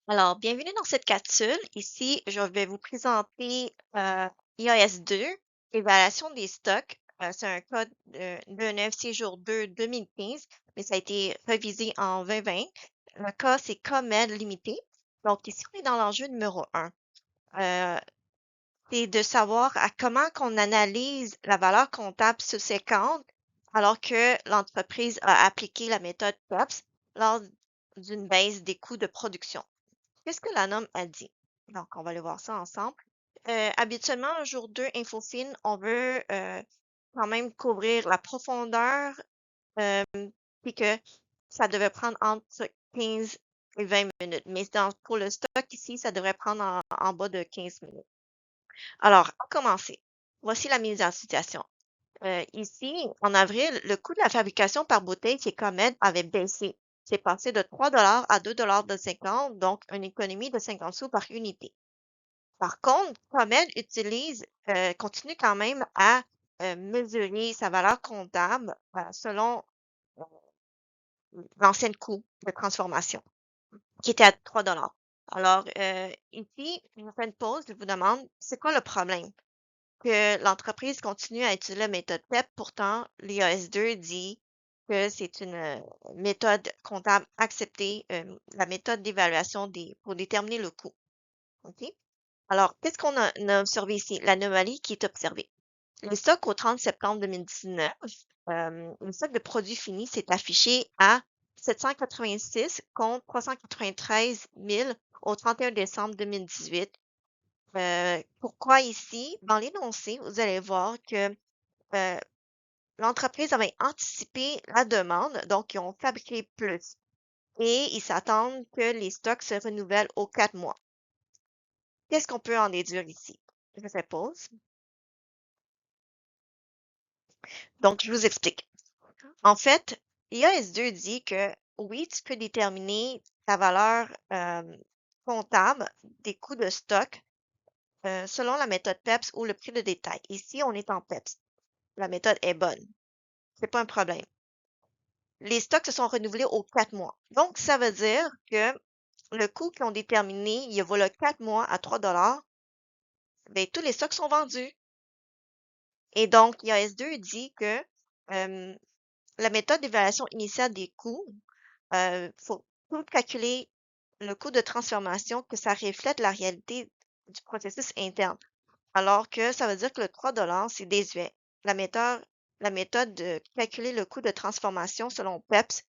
Alors, bienvenue dans cette capsule. Ici, je vais vous présenter iOS 2, évaluation des stocks. C'est un code de 9 séjour 2 2015, mais ça a été révisé en 2020. Le cas, c'est COMED limité. Donc, ici, on est dans l'enjeu numéro 1. C'est de savoir à comment qu'on analyse la valeur comptable subséquente alors que l'entreprise a appliqué la méthode PEPS lors d'une baisse des coûts de production. Qu'est-ce que la norme a dit? Donc, on va aller voir ça ensemble. Habituellement, un jour 2 InfoFin, on veut quand même couvrir la profondeur, euh, puis que ça devait prendre entre 15 et 20 minutes. Mais pour le stock ici, ça devrait prendre en bas de 15 minutes. Alors, à commencer, voici la mise en situation. Ici, en avril, le coût de la fabrication par bouteille chez Comed avait baissé. C'est passé de 3 à 2,50 donc une économie de 50 sous par unité. Par contre, Comed continue quand même à mesurer sa valeur comptable selon l'ancien coût de transformation, qui était à 3 Alors, ici, je fais une pause, je vous demande, c'est quoi le problème? Que l'entreprise continue à utiliser la méthode PEP. Pourtant, l'IAS 2 dit que c'est une méthode comptable acceptée, la méthode d'évaluation pour déterminer le coût. OK? Alors, qu'est-ce qu'on a observé ici? L'anomalie qui est observée. Le stock au 30 septembre 2019, le stock de produits finis s'est affiché à 786 contre 393 000 au 31 décembre 2018. Pourquoi ici? Dans l'énoncé, vous allez voir que euh, l'entreprise avait anticipé la demande, donc ils ont fabriqué plus et ils s'attendent que les stocks se renouvellent aux 4 mois. Qu'est-ce qu'on peut en déduire ici? Je fais pause. Donc, je vous explique. En fait, IAS2 dit que oui, tu peux déterminer ta valeur comptable des coûts de stock selon la méthode PEPS ou le prix de détail. Ici, on est en PEPS. La méthode est bonne. C'est pas un problème. Les stocks se sont renouvelés aux 4 mois. Donc, ça veut dire que le coût qu'ils ont déterminé il y a voilà 4 mois à 3 ben, tous les stocks sont vendus. Et donc, IAS2 dit que euh, la méthode d'évaluation initiale des coûts, faut tout calculer le coût de transformation que ça reflète la réalité du processus interne. Alors que ça veut dire que le 3 c'est désuet. La méthode de calculer le coût de transformation selon PEPS,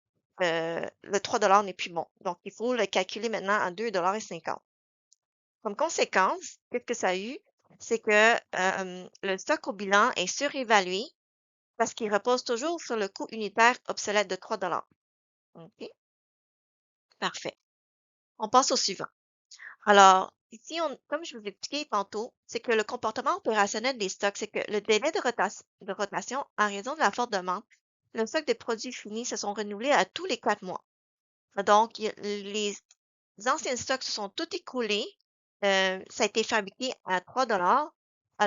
le 3 n'est plus bon. Donc, il faut le calculer maintenant à 2,50 Comme conséquence, qu'est-ce que ça a eu? C'est que le stock au bilan est surévalué parce qu'il repose toujours sur le coût unitaire obsolète de 3 OK? Parfait. On passe au suivant. Alors, ici, comme je vous ai expliqué tantôt, c'est que le comportement opérationnel des stocks, c'est que le délai de rotation, en raison de la forte demande, le stock de produits finis se sont renouvelés à tous les 4 mois. Donc, les anciens stocks se sont tous écoulés. Ça a été fabriqué à 3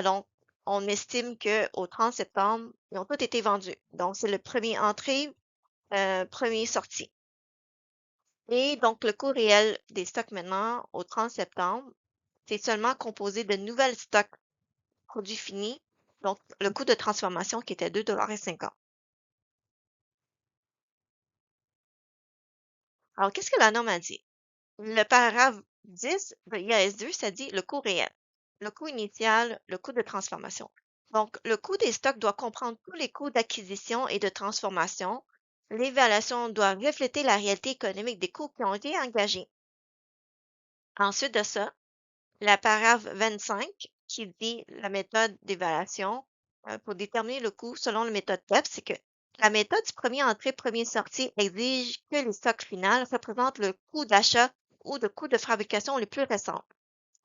donc, on estime qu'au 30 septembre, ils ont tous été vendus. Donc, c'est le premier entrée, premier sorti. Et donc, le coût réel des stocks maintenant, au 30 septembre, c'est seulement composé de nouvelles stocks produits finis, donc le coût de transformation qui était 2,50 Alors, qu'est-ce que la norme a dit? Le paragraphe 10 de IAS2, ça dit le coût réel, le coût initial, le coût de transformation. Donc, le coût des stocks doit comprendre tous les coûts d'acquisition et de transformation. L'évaluation doit refléter la réalité économique des coûts qui ont été engagés. Ensuite de ça, la paragraphe 25 qui dit la méthode d'évaluation pour déterminer le coût selon la méthode PEP, c'est que la méthode du premier entrée, premier sortie exige que les stocks finaux représentent le coût d'achat ou de coût de fabrication les plus récents,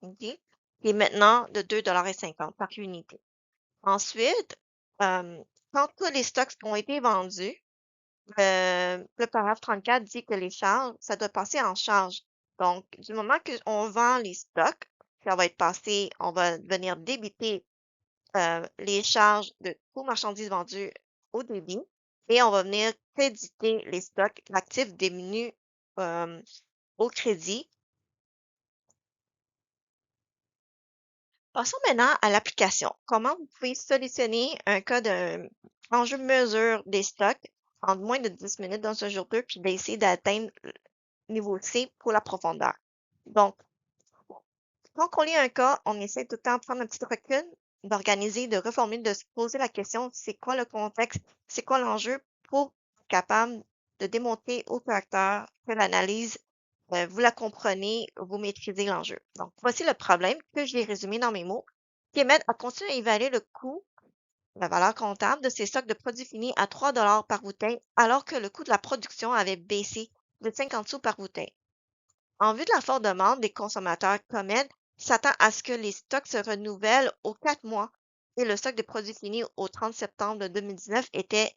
OK? Qui est maintenant de 2,50 par unité. Ensuite, quand tous les stocks ont été vendus, le paragraphe 34 dit que les charges, ça doit passer en charge. Donc, du moment qu'on vend les stocks, ça va être passé, on va venir débiter les charges de coûts marchandises vendues au débit et on va venir créditer les stocks, l'actif diminue au crédit Passons maintenant à l'application. Comment vous pouvez solutionner un cas d'enjeu mesure des stocks en moins de 10 minutes dans un jour 2 puis d'essayer d'atteindre le niveau C pour la profondeur. Donc, quand on lit un cas, on essaie tout le temps de prendre un petit recul, d'organiser, de reformuler, de se poser la question, c'est quoi le contexte, c'est quoi l'enjeu pour être capable de démontrer au correcteur que l'analyse, vous la comprenez, vous maîtrisez l'enjeu. Donc, voici le problème que j'ai résumé dans mes mots, qui est mettre à continuer à évaluer le coût, la valeur comptable de ces stocks de produits finis à 3 par bouteille, alors que le coût de la production avait baissé de 50 sous par bouteille. En vue de la forte demande des consommateurs, Comed s'attend à ce que les stocks se renouvellent aux 4 mois et le stock de produits finis au 30 septembre 2019 était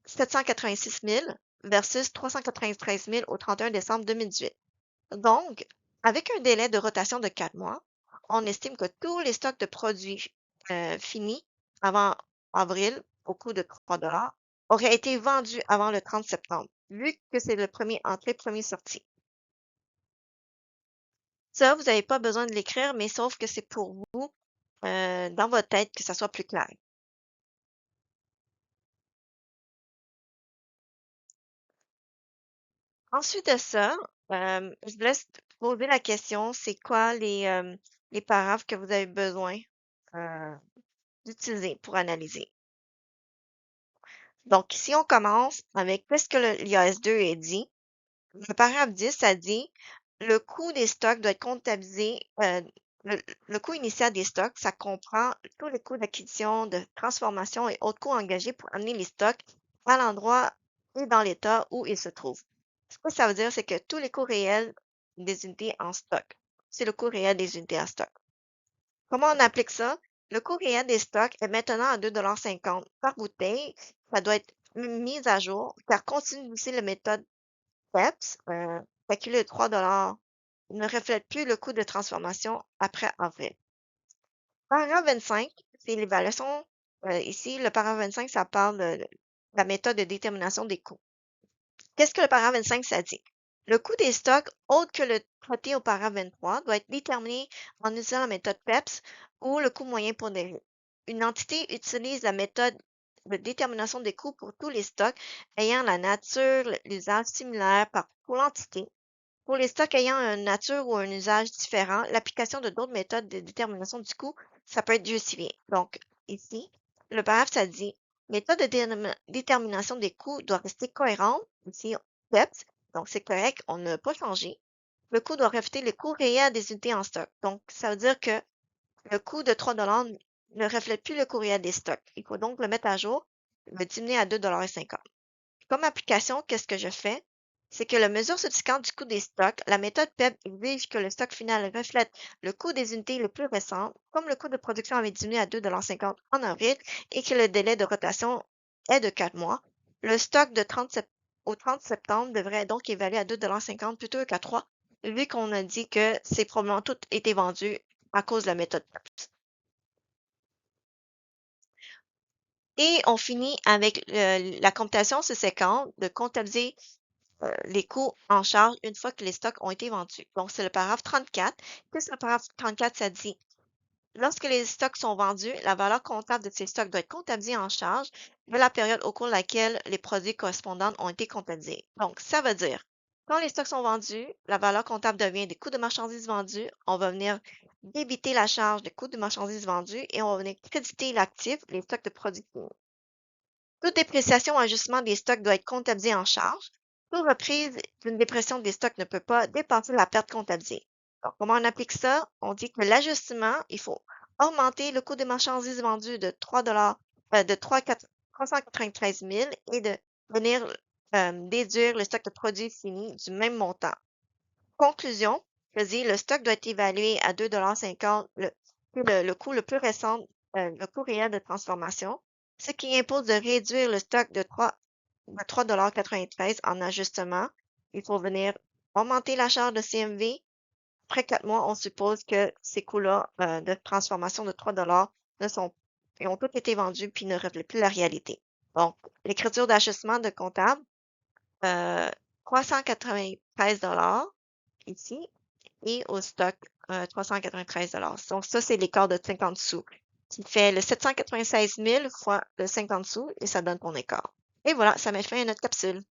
786 000 versus 393 000 au 31 décembre 2018. Donc, avec un délai de rotation de 4 mois, on estime que tous les stocks de produits finis avant avril au coût de 3 auraient été vendus avant le 30 septembre, vu que c'est le premier entrée, premier sorti. Ça, vous n'avez pas besoin de l'écrire, mais sauf que c'est pour vous, dans votre tête, que ça soit plus clair. Ensuite de ça, je vous laisse poser la question, c'est quoi les paragraphes que vous avez besoin euh, d'utiliser pour analyser. Donc, ici, on commence avec qu'est-ce que l'IAS2 est dit. Le paragraphe 10, ça dit le coût des stocks doit être comptabilisé. Le coût initial des stocks, ça comprend tous les coûts d'acquisition, de transformation et autres coûts engagés pour amener les stocks à l'endroit et dans l'état où ils se trouvent. Ce que ça veut dire, c'est que tous les coûts réels des unités en stock. C'est le coût réel des unités en stock. Comment on applique ça? Le coût réel des stocks est maintenant à 2,50 par bouteille. Ça doit être mis à jour car continue d'utiliser la méthode PEPS, calculé de 3 ne reflète plus le coût de transformation après avril. Paragraphe 25, c'est l'évaluation. Ici, le paragraphe 25, ça parle de la méthode de détermination des coûts. Qu'est-ce que le paragraphe 25, ça dit? Le coût des stocks, autre que le traité au paragraphe 23, doit être déterminé en utilisant la méthode PEPS ou le coût moyen pondéré. Une entité utilise la méthode de détermination des coûts pour tous les stocks ayant la nature, l'usage similaire pour l'entité. Pour les stocks ayant une nature ou un usage différent, l'application de d'autres méthodes de détermination du coût, ça peut être justifié. Donc, ici, le paragraphe, ça dit, méthode de détermination des coûts doit rester cohérente. Ici, PEPS, donc c'est correct, on n'a pas changé. Le coût doit refléter le coût réel des unités en stock. Donc, ça veut dire que le coût de 3 ne reflète plus le coût réel des stocks. Il faut donc le mettre à jour, le diminuer à 2,50 $. Comme application, qu'est-ce que je fais? C'est que la mesure subséquente du coût des stocks, la méthode PEP exige que le stock final reflète le coût des unités le plus récent, comme le coût de production avait diminué à 2,50 $ en avril et que le délai de rotation est de 4 mois. Le stock au 30 septembre devrait donc évaluer à 2,50 $ plutôt qu'à 3, vu qu'on a dit que c'est probablement tout été vendu à cause de la méthode PEP. Et on finit avec la computation subséquente de comptabiliser les coûts en charge une fois que les stocks ont été vendus. Donc, c'est le paragraphe 34. Qu'est-ce que le paragraphe 34, ça dit? Lorsque les stocks sont vendus, la valeur comptable de ces stocks doit être comptabilisée en charge de la période au cours de laquelle les produits correspondants ont été comptabilisés. Donc, ça veut dire, quand les stocks sont vendus, la valeur comptable devient des coûts de marchandises vendues. On va venir débiter la charge des coûts de marchandises vendues et on va venir créditer l'actif, les stocks de produits finis. Toute dépréciation ou ajustement des stocks doit être comptabilisé en charge. Toute reprise d'une dépression des stocks ne peut pas dépasser la perte comptabilisée. Donc, comment on applique ça? On dit que l'ajustement, il faut augmenter le coût des marchandises vendues de 3 de 393 000 et de venir déduire le stock de produits finis du même montant. Conclusion, je dis le stock doit être évalué à 2,50 $, le coût le plus récent, le coût réel de transformation, ce qui impose de réduire le stock de 3,93 $ en ajustement. Il faut venir augmenter la charge de CMV. Après 4 mois, on suppose que ces coûts-là de transformation de 3 ils ont tous été vendus puis ne reflètent plus la réalité. Donc, l'écriture d'ajustement de comptable, 393 $ ici, et au stock 393 Donc ça, c'est l'écart de 50 sous qui fait le 796 000 fois le 50 sous et ça donne ton écart. Et voilà, ça met fin à notre capsule.